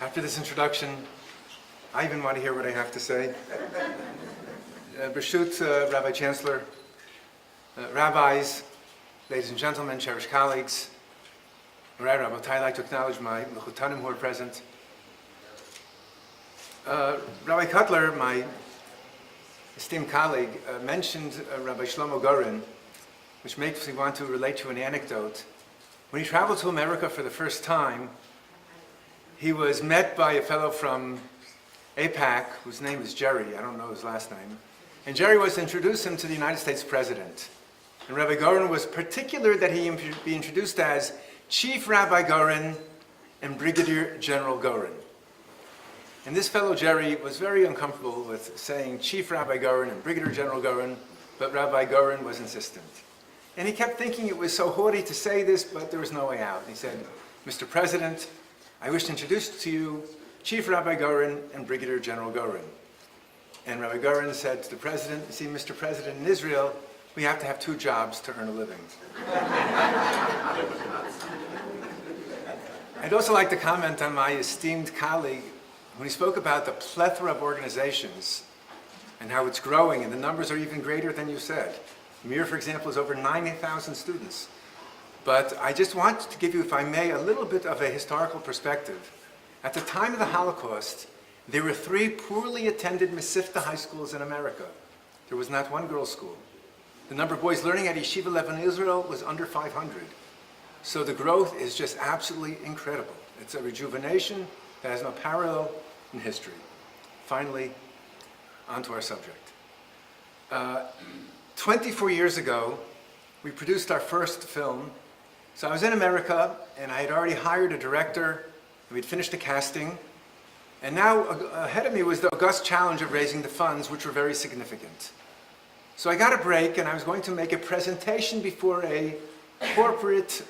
After this introduction, I even want to hear what I have to say. Bershut, Rabbi Chancellor, rabbis, ladies and gentlemen, cherished colleagues, Rabbi, I'd like to acknowledge my mechutanim who are present. Rabbi Cutler, my esteemed colleague, mentioned Rabbi Shlomo Goren, which makes me want to relate to an anecdote. When he traveled to America for the first time, he was met by a fellow from AIPAC, whose name is Jerry. I don't know his last name. And Jerry was to introduce him to the United States President. And Rabbi Goren was particular that he be introduced as Chief Rabbi Goren and Brigadier General Goren. And this fellow Jerry was very uncomfortable with saying Chief Rabbi Goren and Brigadier General Goren, but Rabbi Goren was insistent. And he kept thinking it was so haughty to say this, but there was no way out. He said, Mr. President, I wish to introduce to you Chief Rabbi Goren and Brigadier General Goren. And Rabbi Goren said to the President, you see, Mr. President, in Israel, we have to have 2 jobs to earn a living. I'd also like to comment on my esteemed colleague when he spoke about the plethora of organizations and how it's growing, and the numbers are even greater than you said. Mir, for example, is over 90,000 students. But I just want to give you, if I may, a little bit of a historical perspective. At the time of the Holocaust, there were 3 poorly attended Mesivta high schools in America. There was not one girls' school. The number of boys learning at yeshiva level in Israel was under 500. So the growth is just absolutely incredible. It's a rejuvenation that has no parallel in history. Finally, onto our subject. 24 years ago, we produced our first film. So I was in America, and I had already hired a director, and we'd finished the casting. And now ahead of me was the august challenge of raising the funds, which were very significant. So I got a break, and I was going to make a presentation before a corporate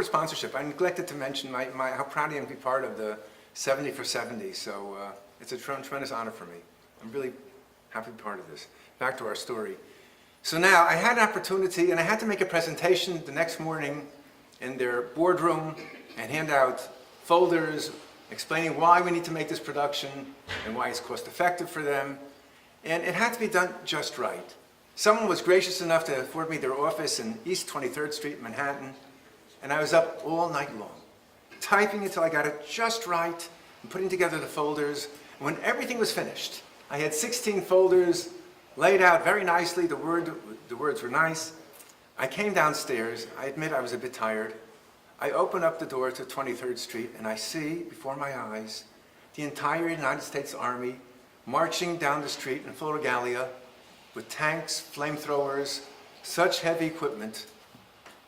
sponsorship. I neglected to mention how proud I am to be part of the 70 for 70. So it's a tremendous honor for me. I'm really happy to be part of this. Back to our story. So now I had an opportunity, and I had to make a presentation the next morning in their boardroom and hand out folders explaining why we need to make this production and why it's cost effective for them. And it had to be done just right. Someone was gracious enough to afford me their office in East 23rd Street, Manhattan, and I was up all night long, typing until I got it just right and putting together the folders. And when everything was finished, I had 16 folders laid out very nicely. The words were nice. I came downstairs. I admit I was a bit tired. I open up the door to 23rd Street, and I see before my eyes the entire United States Army marching down the street in full regalia with tanks, flamethrowers, such heavy equipment.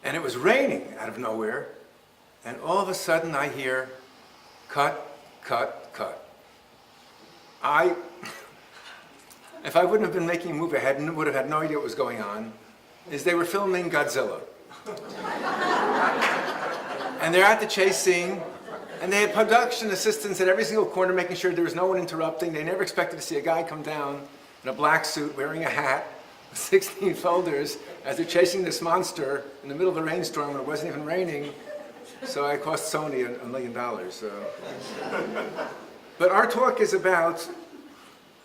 And it was raining out of nowhere. And all of a sudden I hear, cut, cut, cut. If I wouldn't have been making a movie, I would have had no idea what was going on, is they were filming Godzilla. And they're at the chase scene, and they had production assistants at every single corner making sure there was no one interrupting. They never expected to see a guy come down in a black suit wearing a hat with 16 folders as they're chasing this monster in the middle of a rainstorm when it wasn't even raining. So I cost Sony $1 million. But our talk is about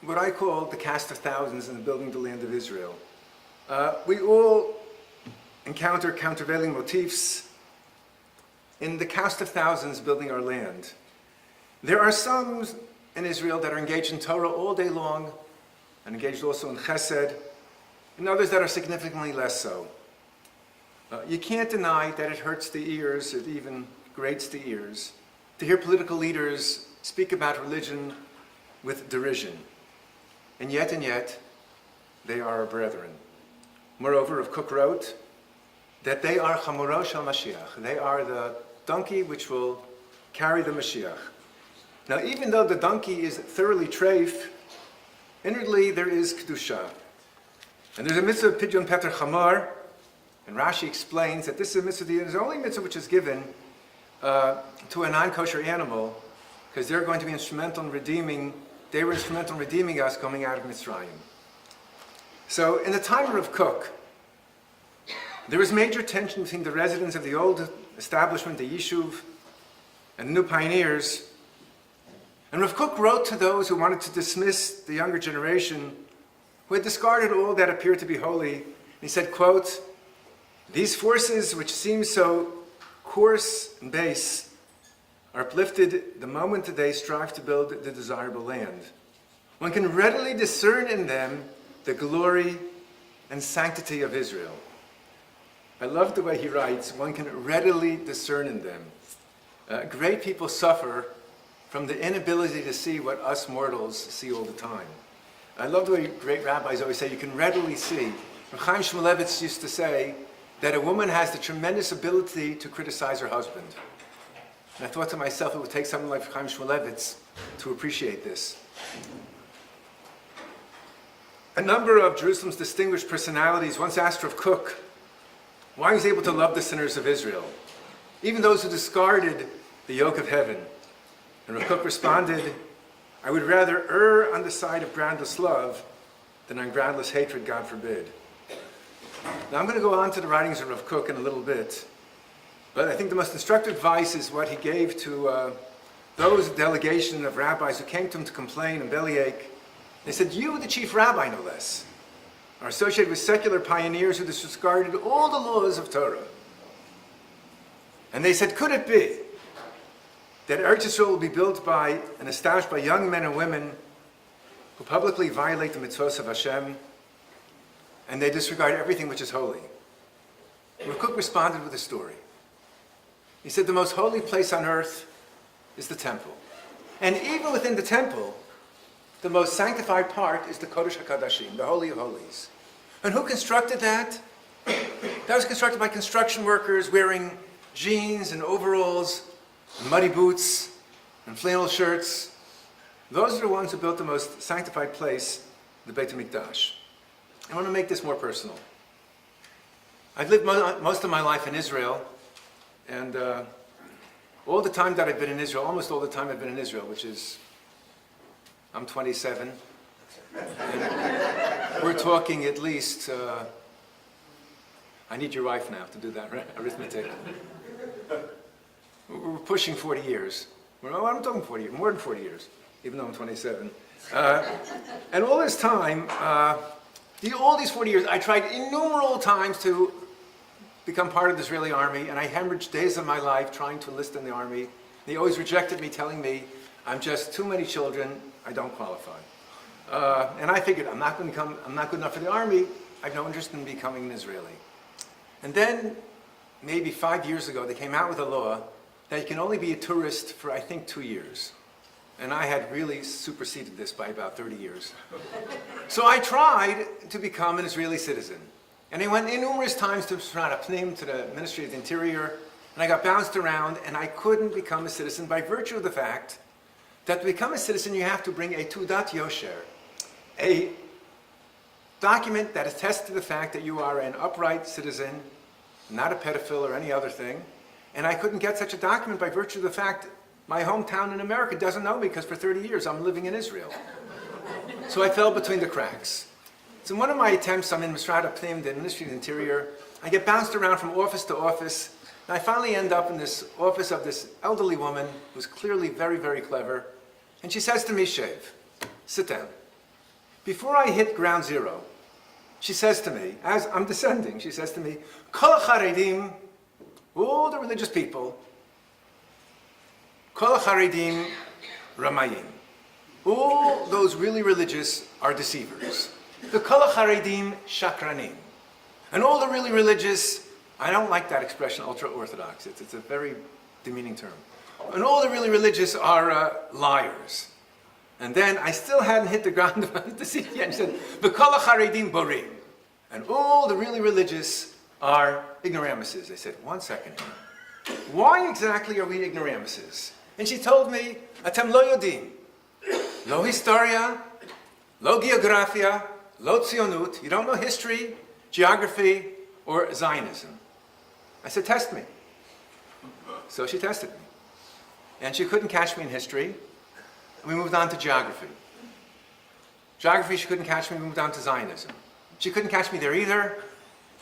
what I call the cast of thousands in building the land of Israel. We all encounter countervailing motifs in the cast of thousands building our land. There are some in Israel that are engaged in Torah all day long and engaged also in chesed, and others that are significantly less so. You can't deny that it hurts the ears, it even grates the ears, to hear political leaders speak about religion with derision. And yet, they are our brethren. Moreover, Rav Kook wrote that they are Chamuro shel Mashiach. They are the donkey which will carry the Mashiach. Now, even though the donkey is thoroughly treif, inwardly there is Kedusha. And there's a mitzvah of Pidyon Peter Chamor, and Rashi explains that this is a mitzvah, the only mitzvah which is given to a non-kosher animal, because they're going to be instrumental in redeeming, they were instrumental in redeeming us coming out of Mitzrayim. So in the time of Rav Kook, There was major tension between the residents of the old establishment, the Yishuv, and the new pioneers. And Rav Kook wrote to those who wanted to dismiss the younger generation, who had discarded all that appeared to be holy. He said, quote, "These forces which seem so coarse and base are uplifted the moment that they strive to build the desirable land. One can readily discern in them the glory and sanctity of Israel." I love the way he writes, one can readily discern in them. Great people suffer from the inability to see what us mortals see all the time. I love the way great rabbis always say, you can readily see. Chaim Shmulevitz used to say that a woman has the tremendous ability to criticize her husband. And I thought to myself, it would take someone like Chaim Shmulevitz to appreciate this. A number of Jerusalem's distinguished personalities once asked Rav Kook why he was able to love the sinners of Israel, even those who discarded the yoke of heaven. And Rav Kook responded, "I would rather err on the side of groundless love than on groundless hatred, God forbid." Now I'm going to go on to the writings of Rav Kook in a little bit, but I think the most instructive advice is what he gave to those delegation of rabbis who came to him to complain and bellyache. They said, "You, the chief rabbi, no less, are associated with secular pioneers who discarded all the laws of Torah." And they said, "Could it be that Eretz Yisrael will be built by and established by young men and women who publicly violate the mitzvos of Hashem, and they disregard everything which is holy?" Rav Kook responded with a story. He said, "The most holy place on earth is the temple. And even within the temple, the most sanctified part is the Kodesh HaKadashim, the Holy of Holies. And who constructed that? That was constructed by construction workers wearing jeans and overalls, and muddy boots, and flannel shirts. Those are the ones who built the most sanctified place, the Beit HaMikdash." I want to make this more personal. I've lived most of my life in Israel, and all the time that I've been in Israel, almost all the time I've been in Israel, which is, I'm 27, and we're talking at least, I need your wife now to do that, right? Arithmetic. We're pushing 40 years. Well, I'm talking 40 years, more than 40 years, even though I'm 27. And all this time, all these 40 years, I tried innumerable times to become part of the Israeli army, and I hemorrhaged days of my life trying to enlist in the army. They always rejected me, telling me, "I'm just too many children, I don't qualify." And I figured, I'm not good enough for the army, I have no interest in becoming an Israeli. And then, maybe 5 years ago, they came out with a law that you can only be a tourist for, I think, 2 years. And I had really superseded this by about 30 years. So I tried to become an Israeli citizen. And I went numerous times to Mizrachi, to the Ministry of the Interior, and I got bounced around, and I couldn't become a citizen by virtue of the fact that to become a citizen, you have to bring a Tudat Yosher, a document that attests to the fact that you are an upright citizen, not a pedophile or any other thing. And I couldn't get such a document by virtue of the fact my hometown in America doesn't know me because for 30 years I'm living in Israel. So I fell between the cracks. So in one of my attempts, I'm in Mizrachi, the Ministry of the Interior. I get bounced around from office to office, and I finally end up in this office of this elderly woman who's clearly very, very clever. And she says to me, "Shave, sit down." Before I hit ground zero, she says to me, as I'm descending, she says to me, "Kol HaCharedim," all the religious people, "Kol HaCharedim Ramayim." All those really religious are deceivers. The Kol HaCharedim Shakranim. And all the really religious, I don't like that expression, ultra-Orthodox. It's a very demeaning term. And all the really religious are liars. And then I still hadn't hit the ground to see it yet. And she said, "V'kol HaCharedim Borim." And all the really religious are ignoramuses. I said, "One second. Why exactly are we ignoramuses?" And she told me, "Atem lo yodim. Lo historia, lo geografia, lo tzionut." You don't know history, geography, or Zionism. I said, "Test me." So she tested me. And she couldn't catch me in history. And we moved on to geography. Geography, she couldn't catch me. We moved on to Zionism. She couldn't catch me there either.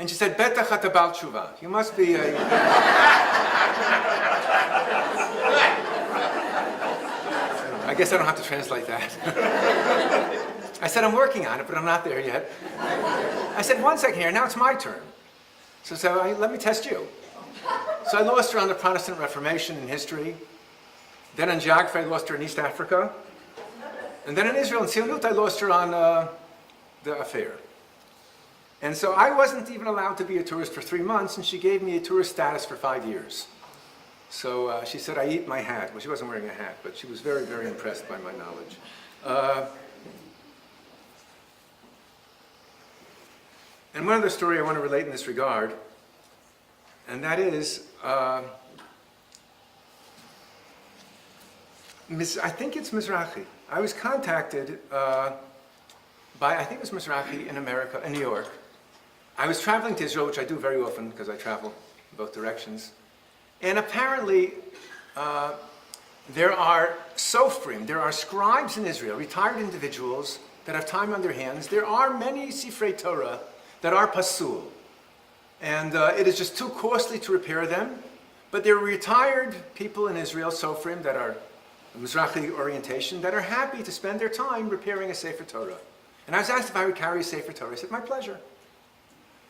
And she said, Betach ata bal tshuva. You must be a... I guess I don't have to translate that. I said, I'm working on it, but I'm not there yet. I said, 1 second here, now it's my turn. So let me test you. So I lost her on the Protestant Reformation in history. Then in geography, I lost her in East Africa. And then in Israel, in Tzionut, I lost her on the affair. And so I wasn't even allowed to be a tourist for 3 months, and she gave me a tourist status for 5 years. So she said, I eat my hat. Well, she wasn't wearing a hat, but she was very, very impressed by my knowledge. And one other story I want to relate in this regard, and that is, I think it's Mizrachi. I was contacted by, I think it was Mizrachi in America, in New York. I was traveling to Israel, which I do very often because I travel in both directions. And apparently, there are sofrim, there are scribes in Israel, retired individuals that have time on their hands. There are many sifrei Torah that are pasul. And it is just too costly to repair them. But there are retired people in Israel, sofrim, that are Mizrachi orientation, that are happy to spend their time repairing a Sefer Torah. And I was asked if I would carry a Sefer Torah. I said, my pleasure.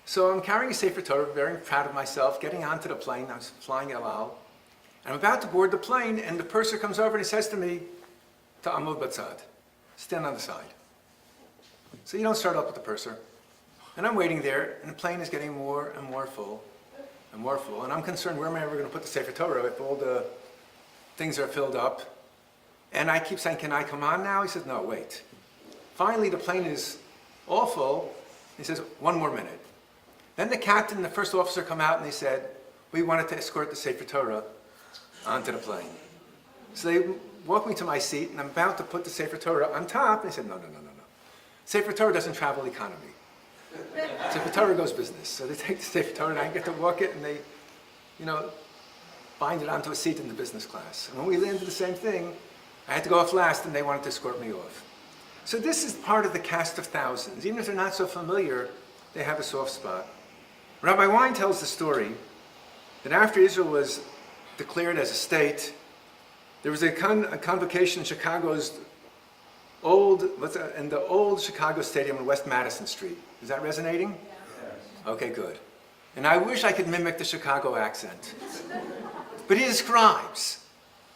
So I'm carrying a Sefer Torah, very proud of myself, getting onto the plane. I was flying El Al. I'm about to board the plane, and the purser comes over and he says to me, Ta'amud batzad, stand on the side. So you don't start up with the purser. And I'm waiting there, and the plane is getting more and more full, and more full. And I'm concerned, where am I ever going to put the Sefer Torah if all the things are filled up? And I keep saying, can I come on now? He says, no, wait. Finally, the plane is all full. He says, 1 more minute. Then the captain and the first officer come out and they said, we wanted to escort the Sefer Torah onto the plane. So they walked me to my seat, and I'm about to put the Sefer Torah on top. And they said, no. Sefer Torah doesn't travel economy. Sefer Torah goes business. So they take the Sefer Torah, and I get to walk it, and they, bind it onto a seat in the business class. And when we landed the same thing, I had to go off last, and they wanted to escort me off. So this is part of the cast of thousands. Even if they're not so familiar, they have a soft spot. Rabbi Wein tells the story that after Israel was declared as a state, there was a convocation in Chicago's in the old Chicago Stadium on West Madison Street. Is that resonating? Yes. Okay, good. And I wish I could mimic the Chicago accent. But he describes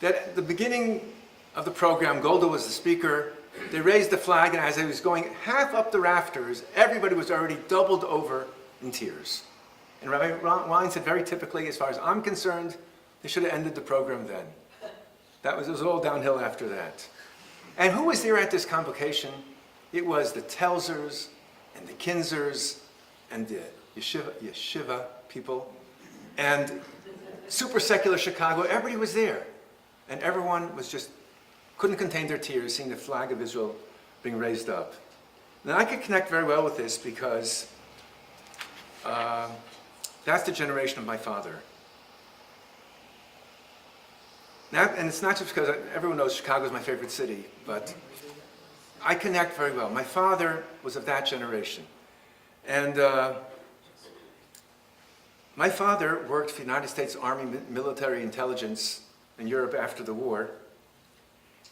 that at the beginning of the program, Geulah was the speaker. They raised the flag, and as it was going half up the rafters, everybody was already doubled over in tears. And Rabbi Wein said very typically, as far as I'm concerned, they should have ended the program then. It was all downhill after that. And who was there at this convocation? It was the Telzers and the Kinzers and the yeshiva people and super secular Chicago. Everybody was there. And everyone was couldn't contain their tears seeing the flag of Israel being raised up. Now I could connect very well with this because that's the generation of my father. And it's not just because everyone knows Chicago is my favorite city, but I connect very well. My father was of that generation. And my father worked for the United States Army military intelligence in Europe after the war.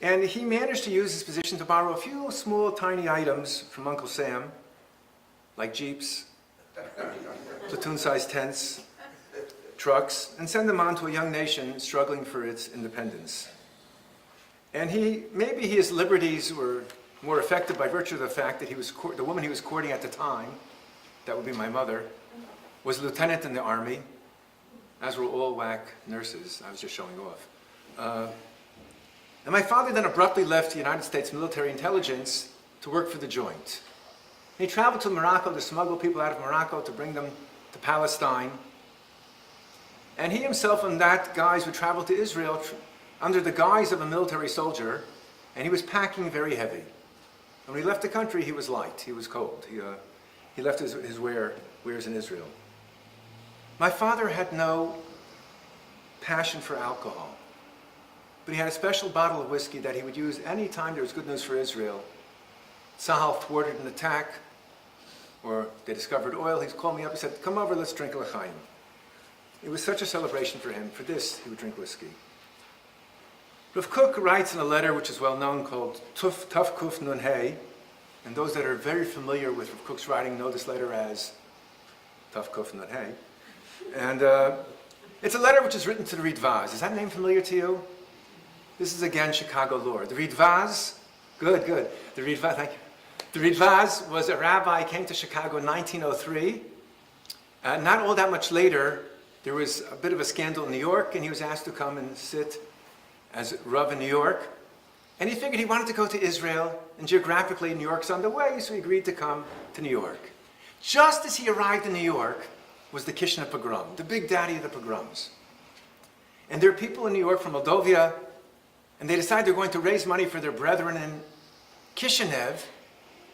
And he managed to use his position to borrow a few small, tiny items from Uncle Sam, like Jeeps, platoon-sized tents, trucks, and send them on to a young nation struggling for its independence. And maybe his liberties were more effective by virtue of the fact that the woman he was courting at the time, that would be my mother, was a lieutenant in the Army, as were all whack nurses. I was just showing off. And my father then abruptly left the United States military intelligence to work for the Joint. He traveled to Morocco to smuggle people out of Morocco to bring them to Palestine. And he himself and that guys would travel to Israel under the guise of a military soldier, and he was packing very heavy. And when he left the country, he was light, he was cold. He left his wares in Israel. My father had no passion for alcohol, but he had a special bottle of whiskey that he would use any time there was good news for Israel. Tzahal thwarted an attack, or they discovered oil, he called me up and said, come over, let's drink l'chaim. It was such a celebration for him. For this, he would drink whiskey. Rav Kook writes in a letter which is well known called Tuf Kuf Nun Hey, and those that are very familiar with Rav Kook's writing know this letter as Tuf Kuf Nun Hey. And it's a letter which is written to the Ritvaz. Is that name familiar to you? This is again Chicago lore. The Ritvaz, good. The Ritvaz, thank you. The Ritvaz was a rabbi, came to Chicago in 1903. Not all that much later, there was a bit of a scandal in New York, and he was asked to come and sit as Rav in New York. And he figured he wanted to go to Israel, and geographically New York's on the way, so he agreed to come to New York. Just as he arrived in New York was the Kishinev pogrom, the big daddy of the pogroms. And there are people in New York from Moldavia, and they decide they're going to raise money for their brethren in Kishinev.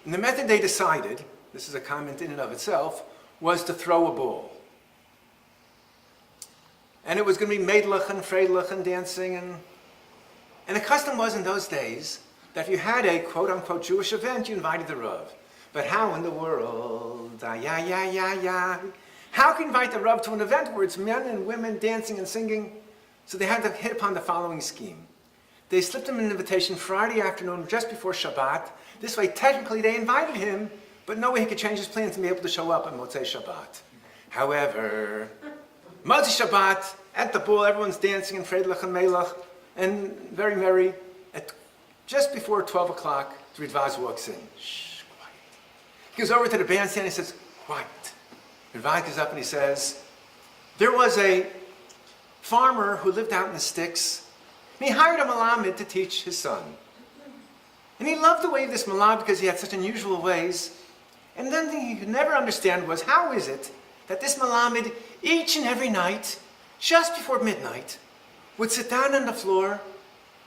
And the method they decided, this is a comment in and of itself, was to throw a ball. And it was going to be Meidlich and Freidlich and dancing. And the custom was in those days that if you had a quote-unquote Jewish event, you invited the Rav. But how in the world? How can you invite the Rav to an event where it's men and women dancing and singing? So they had to hit upon the following scheme. They slipped him an invitation Friday afternoon just before Shabbat. This way, technically, they invited him, but no way he could change his plans and be able to show up on Motzei Shabbat. However, Motzei Shabbat, at the ball, everyone's dancing in Freidlich and Melech, and very merry. At just before 12 o'clock, the Ritvaz walks in. Shh, quiet. He goes over to the bandstand and he says, quiet. The Ritvaz goes up and he says, there was a farmer who lived out in the sticks, and he hired a Malamed to teach his son. And he loved the way of this Malamed because he had such unusual ways. And then the thing he could never understand was, how is it that this Malamed, each and every night, just before midnight, would sit down on the floor,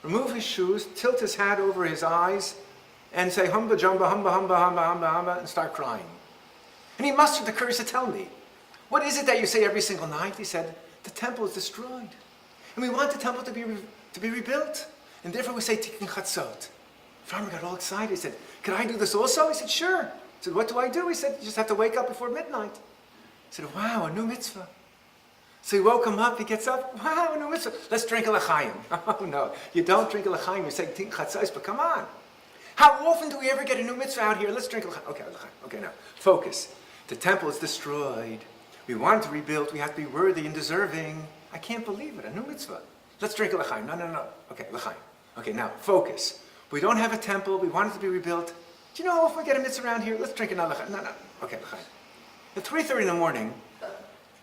remove his shoes, tilt his hat over his eyes, and say, humba jumba, humba, humba, humba, humba, humba, and start crying. And he mustered the courage to tell me, what is it that you say every single night? He said, the temple is destroyed. And we want the temple to be rebuilt. And therefore we say, Tikkun Chatzot. The farmer got all excited. He said, can I do this also? He said, sure. He said, what do I do? He said, you just have to wake up before midnight. He said, wow, a new mitzvah. So he woke him up, he gets up, wow, a new mitzvah. Let's drink a l'chaim. Oh no, you don't drink a l'chaim, you're saying Tikkun Chatzos, but come on. How often do we ever get a new mitzvah out here? Let's drink a l'chaim. Okay, l'chaim. Okay, now, focus. The temple is destroyed. We want it to rebuild, we have to be worthy and deserving. I can't believe it, a new mitzvah. Let's drink a l'chaim. No. Okay, l'chaim. Okay, now, focus. We don't have a temple, we want it to be rebuilt. Do you know how often we get a mitzvah around here? Let's drink another l'chaim. No. Okay, l'chaim. At 3:30 in the morning,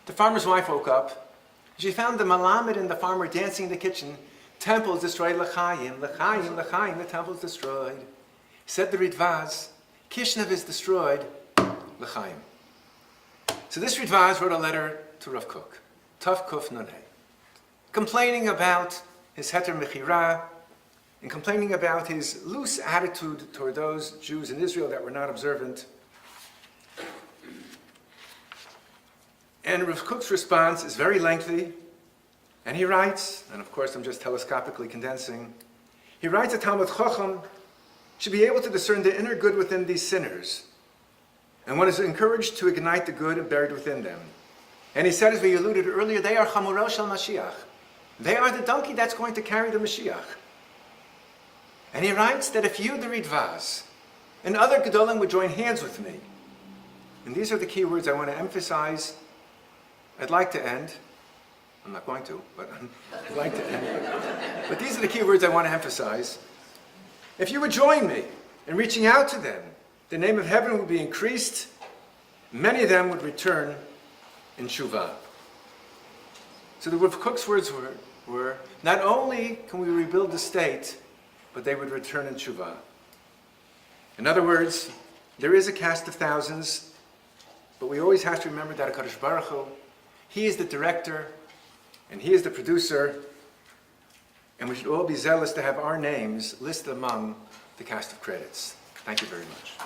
the farmer's wife woke up. She found the Malamed and the farmer dancing in the kitchen. Temple is destroyed, l'chaim, l'chaim, l'chaim, the temple is destroyed. Said the Ritvaz, Kishinev is destroyed, l'chaim. So this Ritvaz wrote a letter to Rav Kook, Tuf Kuf Nun Hey, complaining about his heter mechira, and complaining about his loose attitude toward those Jews in Israel that were not observant. And Rav Kook's response is very lengthy, and he writes, and of course I'm just telescopically condensing, he writes that Talmud Chacham should be able to discern the inner good within these sinners, and one is encouraged to ignite the good buried within them. And he said, as we alluded earlier, they are Chamuro Shel Mashiach. They are the donkey that's going to carry the Mashiach. And he writes that if you, the Ritvaz, and other Gedolim would join hands with me, and these are the key words I want to emphasize. I'd like to end. I'm not going to, but I'd like to end. But these are the key words I want to emphasize. If you would join me in reaching out to them, the name of heaven would be increased. Many of them would return in Shuvah. So the Rav Kook's words were, not only can we rebuild the state, but they would return in Shuvah. In other words, there is a cast of thousands, but we always have to remember that HaKadosh Baruch Hu, He is the director, and He is the producer, and we should all be zealous to have our names listed among the cast of credits. Thank you very much.